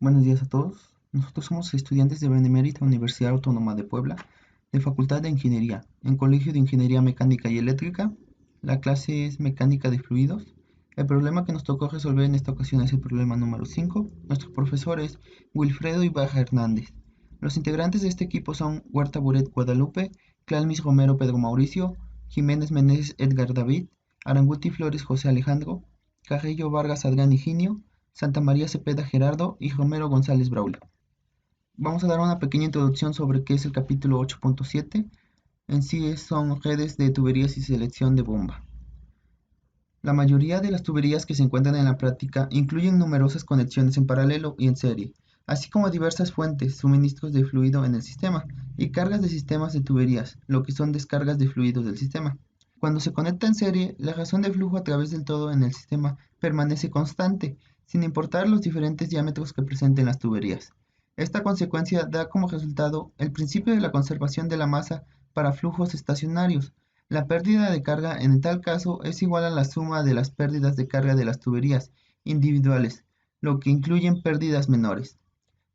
Buenos días a todos. Nosotros somos estudiantes de Benemérita Universidad Autónoma de Puebla, de Facultad de Ingeniería, en Colegio de Ingeniería Mecánica y Eléctrica. La clase es Mecánica de Fluidos. El problema que nos tocó resolver en esta ocasión es el problema número 5. Nuestro profesor es Wilfredo Ibarra Hernández. Los integrantes de este equipo son Huerta Buret Guadalupe, Clalmis Romero Pedro Mauricio, Jiménez Meneses Edgar David, Aranguti Flores José Alejandro, Carrillo Vargas Adrián Higinio, Santa María Cepeda Gerardo y Romero González Braulio. Vamos a dar una pequeña introducción sobre qué es el capítulo 8.7. En sí son redes de tuberías y selección de bomba. La mayoría de las tuberías que se encuentran en la práctica incluyen numerosas conexiones en paralelo y en serie, así como diversas fuentes, suministros de fluido en el sistema y cargas de sistemas de tuberías, lo que son descargas de fluidos del sistema. Cuando se conecta en serie, la razón de flujo a través del todo en el sistema permanece constante, sin importar los diferentes diámetros que presenten las tuberías. Esta consecuencia da como resultado el principio de la conservación de la masa para flujos estacionarios. La pérdida de carga en tal caso es igual a la suma de las pérdidas de carga de las tuberías individuales, lo que incluyen pérdidas menores.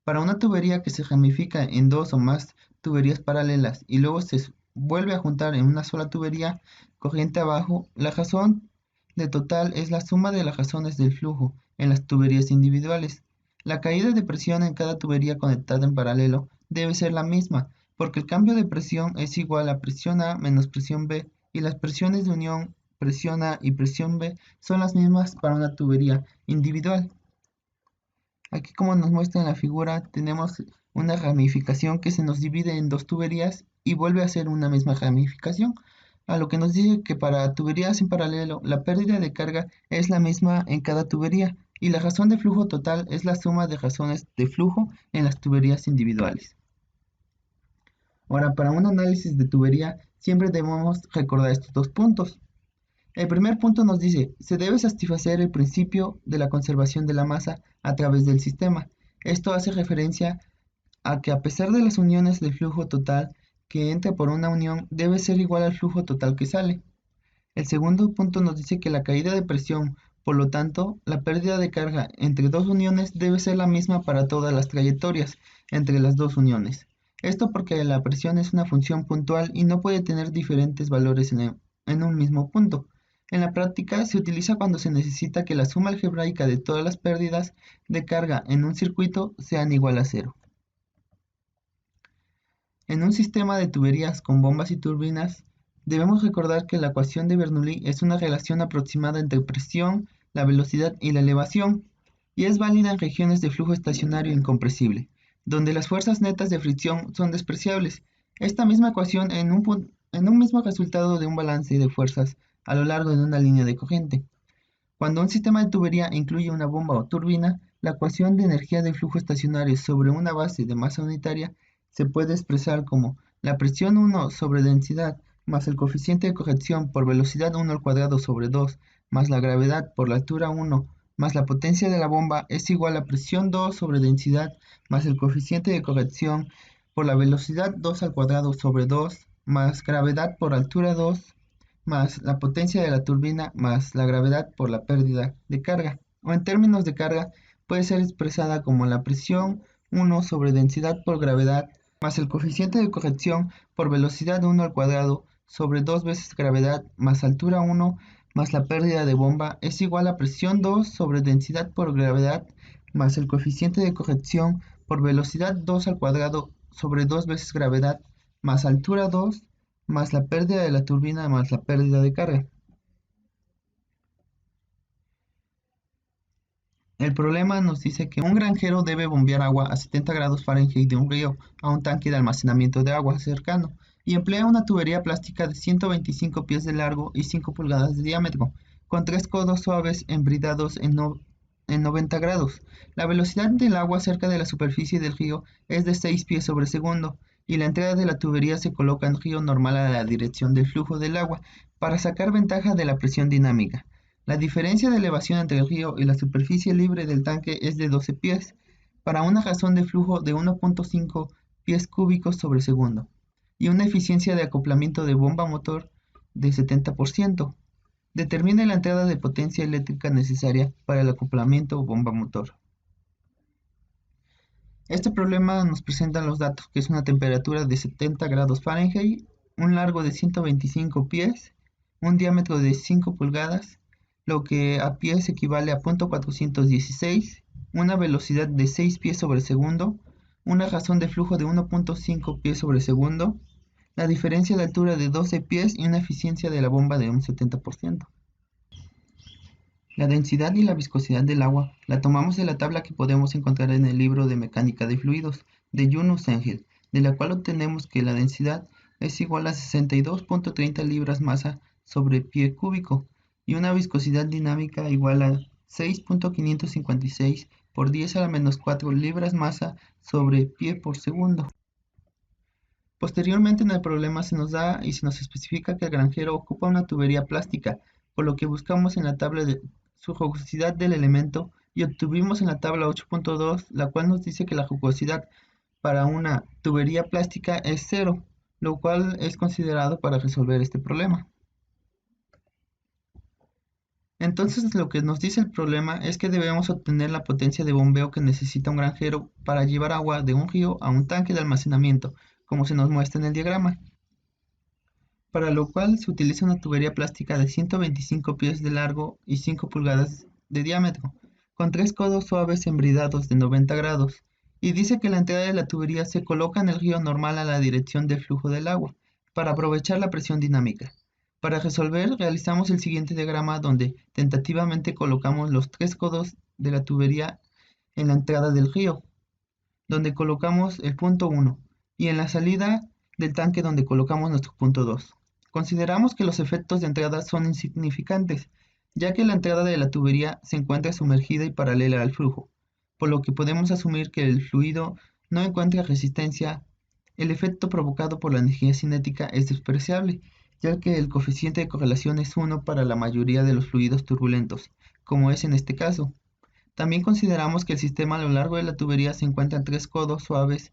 Para una tubería que se ramifica en dos o más tuberías paralelas y luego se vuelve a juntar en una sola tubería corriente abajo, la razón de total es la suma de las razones del flujo en las tuberías individuales. La caída de presión en cada tubería conectada en paralelo debe ser la misma, porque el cambio de presión es igual a presión A menos presión B, y las presiones de unión presión A y presión B son las mismas para una tubería individual. Aquí, como nos muestra en la figura, tenemos una ramificación que se nos divide en dos tuberías y vuelve a ser una misma ramificación, a lo que nos dice que para tuberías en paralelo la pérdida de carga es la misma en cada tubería y la razón de flujo total es la suma de razones de flujo en las tuberías individuales. Ahora, para un análisis de tubería siempre debemos recordar estos dos puntos. El primer punto nos dice, se debe satisfacer el principio de la conservación de la masa a través del sistema. Esto hace referencia a que a pesar de las uniones del flujo total que entra por una unión debe ser igual al flujo total que sale. El segundo punto nos dice que la caída de presión, por lo tanto, la pérdida de carga entre dos uniones debe ser la misma para todas las trayectorias entre las dos uniones. Esto porque la presión es una función puntual y no puede tener diferentes valores en un mismo punto. En la práctica se utiliza cuando se necesita que la suma algebraica de todas las pérdidas de carga en un circuito sean igual a cero. En un sistema de tuberías con bombas y turbinas, debemos recordar que la ecuación de Bernoulli es una relación aproximada entre presión, la velocidad y la elevación, y es válida en regiones de flujo estacionario incompresible, donde las fuerzas netas de fricción son despreciables. Esta misma ecuación en un mismo resultado de un balance de fuerzas a lo largo de una línea de corriente. Cuando un sistema de tubería incluye una bomba o turbina, la ecuación de energía de flujo estacionario sobre una base de masa unitaria se puede expresar como la presión 1 sobre densidad más el coeficiente de corrección por velocidad 1 al cuadrado sobre 2 más la gravedad por la altura 1 más la potencia de la bomba es igual a presión 2 sobre densidad más el coeficiente de corrección por la velocidad 2 al cuadrado sobre 2 más gravedad por altura 2 más la potencia de la turbina más la gravedad por la pérdida de carga. O en términos de carga, puede ser expresada como la presión 1 sobre densidad por gravedad más el coeficiente de corrección por velocidad 1 al cuadrado sobre 2 veces gravedad más altura 1 más la pérdida de bomba es igual a presión 2 sobre densidad por gravedad más el coeficiente de corrección por velocidad 2 al cuadrado sobre 2 veces gravedad más altura 2 más la pérdida de la turbina más la pérdida de carga. El problema nos dice que un granjero debe bombear agua a 70 grados Fahrenheit de un río a un tanque de almacenamiento de agua cercano y emplea una tubería plástica de 125 pies de largo y 5 pulgadas de diámetro, con tres codos suaves embridados en 90 grados. La velocidad del agua cerca de la superficie del río es de 6 pies sobre segundo y la entrada de la tubería se coloca en río normal a la dirección del flujo del agua para sacar ventaja de la presión dinámica. La diferencia de elevación entre el río y la superficie libre del tanque es de 12 pies, para una razón de flujo de 1.5 pies cúbicos sobre segundo, y una eficiencia de acoplamiento de bomba-motor de 70%. Determine la entrada de potencia eléctrica necesaria para el acoplamiento bomba-motor. Este problema nos presenta los datos que es una temperatura de 70 grados Fahrenheit, un largo de 125 pies, un diámetro de 5 pulgadas, lo que a pies equivale a 0.416, una velocidad de 6 pies sobre segundo, una razón de flujo de 1.5 pies sobre segundo, la diferencia de altura de 12 pies y una eficiencia de la bomba de un 70%. La densidad y la viscosidad del agua la tomamos de la tabla que podemos encontrar en el libro de Mecánica de Fluidos de Yunus Engel, de la cual obtenemos que la densidad es igual a 62.30 libras masa sobre pie cúbico y una viscosidad dinámica igual a 6.556 por 10 a la menos 4 libras masa sobre pie por segundo. Posteriormente en el problema se nos da y se nos especifica que el granjero ocupa una tubería plástica, por lo que buscamos en la tabla de su jugosidad del elemento y obtuvimos en la tabla 8.2, la cual nos dice que la jugosidad para una tubería plástica es cero, lo cual es considerado para resolver este problema. Entonces lo que nos dice el problema es que debemos obtener la potencia de bombeo que necesita un granjero para llevar agua de un río a un tanque de almacenamiento, como se nos muestra en el diagrama, para lo cual se utiliza una tubería plástica de 125 pies de largo y 5 pulgadas de diámetro, con 3 codos suaves embridados de 90 grados, y dice que la entrada de la tubería se coloca en el río normal a la dirección del flujo del agua, para aprovechar la presión dinámica. Para resolver, realizamos el siguiente diagrama donde tentativamente colocamos los 3 codos de la tubería en la entrada del río, donde colocamos el punto 1, y en la salida del tanque donde colocamos nuestro punto 2. Consideramos que los efectos de entrada son insignificantes, ya que la entrada de la tubería se encuentra sumergida y paralela al flujo, por lo que podemos asumir que el fluido no encuentra resistencia. El efecto provocado por la energía cinética es despreciable, ya que el coeficiente de correlación es 1 para la mayoría de los fluidos turbulentos, como es en este caso. También consideramos que el sistema a lo largo de la tubería se encuentran 3 codos suaves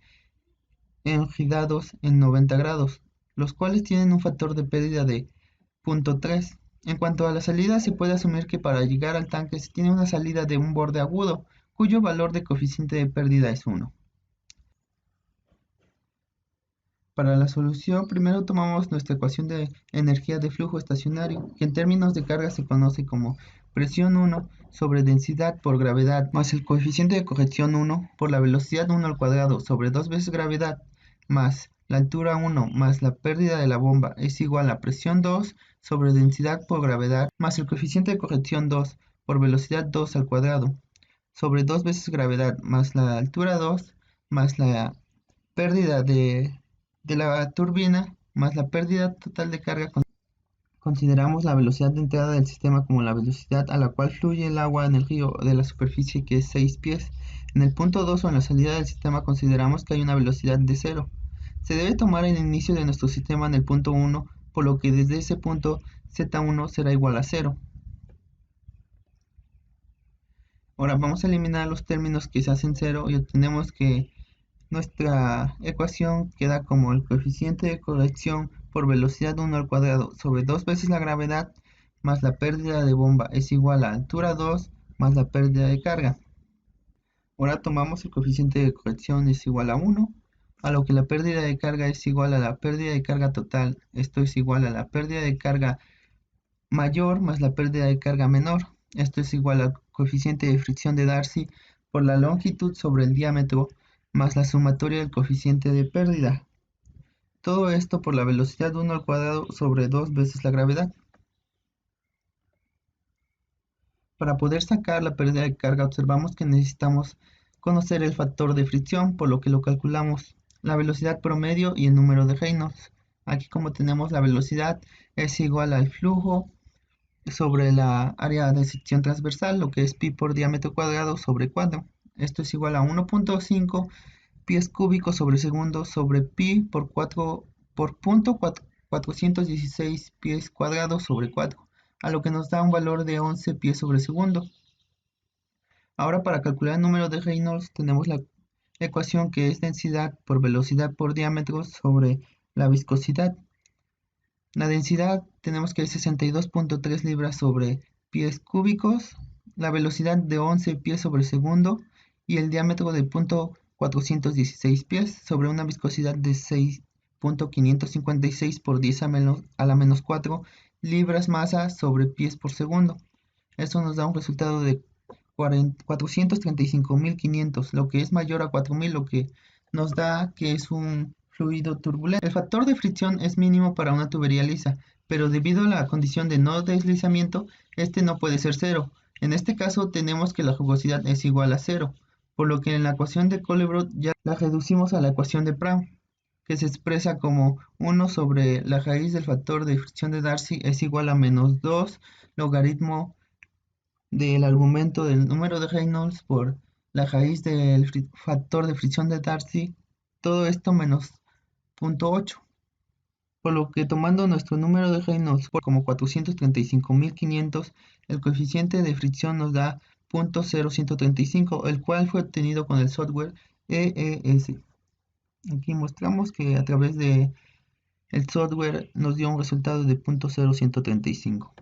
engidados en 90 grados, los cuales tienen un factor de pérdida de 0.3. En cuanto a la salida, se puede asumir que para llegar al tanque se tiene una salida de un borde agudo, cuyo valor de coeficiente de pérdida es 1. Para la solución, primero tomamos nuestra ecuación de energía de flujo estacionario, que en términos de carga se conoce como presión 1 sobre densidad por gravedad más el coeficiente de corrección 1 por la velocidad 1 al cuadrado sobre 2 veces gravedad más la altura 1 más la pérdida de la bomba es igual a presión 2 sobre densidad por gravedad más el coeficiente de corrección 2 por velocidad 2 al cuadrado sobre 2 veces gravedad más la altura 2 más la pérdida de la turbina más la pérdida total de carga. Consideramos la velocidad de entrada del sistema como la velocidad a la cual fluye el agua en el río de la superficie, que es 6 pies. En el punto 2 o en la salida del sistema consideramos que hay una velocidad de 0. Se debe tomar el inicio de nuestro sistema en el punto 1, por lo que desde ese punto Z1 será igual a 0. Ahora vamos a eliminar los términos que se hacen 0 y obtenemos que nuestra ecuación queda como el coeficiente de corrección por velocidad 1 al cuadrado sobre 2 veces la gravedad más la pérdida de bomba es igual a altura 2 más la pérdida de carga. Ahora tomamos el coeficiente de corrección es igual a 1, a lo que la pérdida de carga es igual a la pérdida de carga total. Esto es igual a la pérdida de carga mayor más la pérdida de carga menor. Esto es igual al coeficiente de fricción de Darcy por la longitud sobre el diámetro más la sumatoria del coeficiente de pérdida. Todo esto por la velocidad 1 al cuadrado sobre 2 veces la gravedad. Para poder sacar la pérdida de carga observamos que necesitamos conocer el factor de fricción, por lo que lo calculamos, la velocidad promedio y el número de Reynolds. Aquí como tenemos la velocidad es igual al flujo sobre la área de sección transversal, lo que es pi por diámetro cuadrado sobre 4. Esto es igual a 1.5 pies cúbicos sobre segundo sobre pi por 4 por punto 416 pies cuadrados sobre 4, a lo que nos da un valor de 11 pies sobre segundo. Ahora para calcular el número de Reynolds tenemos la ecuación que es densidad por velocidad por diámetro sobre la viscosidad. La densidad tenemos que es 62.3 libras sobre pies cúbicos, la velocidad de 11 pies sobre segundo y el diámetro de 416 pies sobre una viscosidad de 6.556 por 10 a la menos 4 libras masa sobre pies por segundo. Esto nos da un resultado de 435.500, lo que es mayor a 4.000, lo que nos da que es un fluido turbulento. El factor de fricción es mínimo para una tubería lisa, pero debido a la condición de no deslizamiento, este no puede ser cero. En este caso tenemos que la jugosidad es igual a cero, por lo que en la ecuación de Colebrook ya la reducimos a la ecuación de Brown, que se expresa como 1 sobre la raíz del factor de fricción de Darcy es igual a menos 2 logaritmo del argumento del número de Reynolds por la raíz del factor de fricción de Darcy, todo esto menos 0.8. Por lo que tomando nuestro número de Reynolds como 435.500, el coeficiente de fricción nos da 0.0135, el cual fue obtenido con el software EES. Aquí mostramos que a través de el software nos dio un resultado de 0.0135.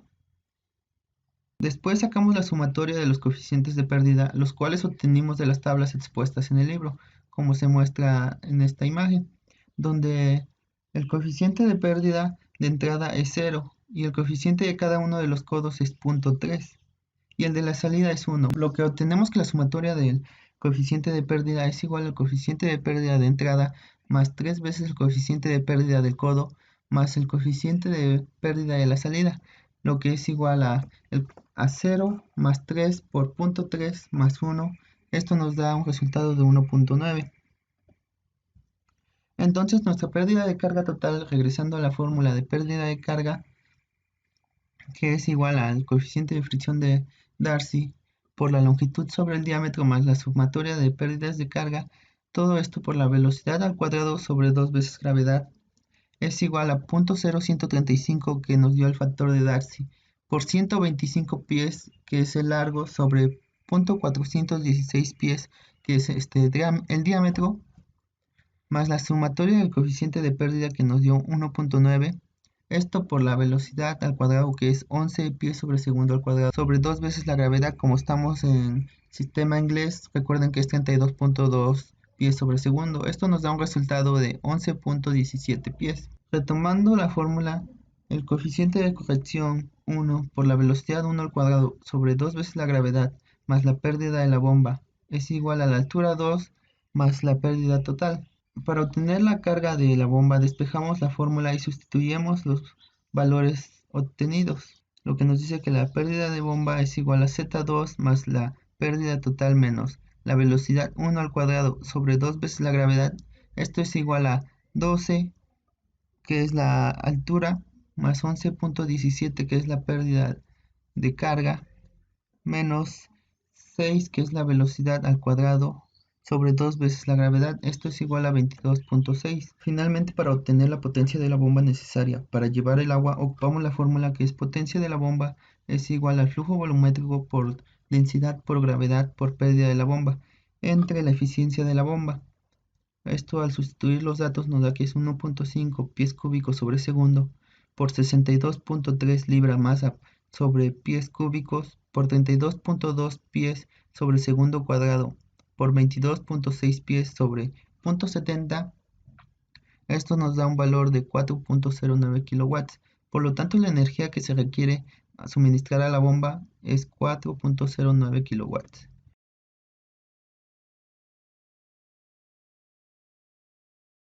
Después sacamos la sumatoria de los coeficientes de pérdida, los cuales obtenimos de las tablas expuestas en el libro, como se muestra en esta imagen, donde el coeficiente de pérdida de entrada es 0 y el coeficiente de cada uno de los codos es 0.3 y el de la salida es 1. Lo que obtenemos que la sumatoria del coeficiente de pérdida es igual al coeficiente de pérdida de entrada más 3 veces el coeficiente de pérdida del codo más el coeficiente de pérdida de la salida, lo que es igual a 0 más 3 por 0.3 más 1. Esto nos da un resultado de 1.9. Entonces nuestra pérdida de carga total, regresando a la fórmula de pérdida de carga, que es igual al coeficiente de fricción de Darcy por la longitud sobre el diámetro más la sumatoria de pérdidas de carga, todo esto por la velocidad al cuadrado sobre 2 veces gravedad, es igual a 0.0135 que nos dio el factor de Darcy por 125 pies, que es el largo, sobre 0.416 pies, que es el diámetro, más la sumatoria del coeficiente de pérdida que nos dio 1.9, esto por la velocidad al cuadrado, que es 11 pies sobre segundo al cuadrado, sobre 2 veces la gravedad. Como estamos en sistema inglés, recuerden que es 32.2 pies sobre segundo. Esto nos da un resultado de 11.17 pies. Retomando la fórmula, el coeficiente de corrección 1 por la velocidad 1 al cuadrado sobre 2 veces la gravedad más la pérdida de la bomba es igual a la altura 2 más la pérdida total. Para obtener la carga de la bomba despejamos la fórmula y sustituimos los valores obtenidos, lo que nos dice que la pérdida de bomba es igual a Z2 más la pérdida total menos la velocidad 1 al cuadrado sobre 2 veces la gravedad. Esto es igual a 12, que es la altura, más 11.17, que es la pérdida de carga, menos 6, que es la velocidad al cuadrado, sobre 2 veces la gravedad. Esto es igual a 22.6. Finalmente, para obtener la potencia de la bomba necesaria para llevar el agua, ocupamos la fórmula que es potencia de la bomba es igual al flujo volumétrico por densidad por gravedad por pérdida de la bomba, entre la eficiencia de la bomba. Esto al sustituir los datos nos da que es 1.5 pies cúbicos sobre segundo por 62.3 libra masa sobre pies cúbicos por 32.2 pies sobre segundo cuadrado por 22.6 pies sobre 0.70. Esto nos da un valor de 4.09 kilowatts. Por lo tanto, la energía que se requiere a suministrar a la bomba es 4.09 kilowatts.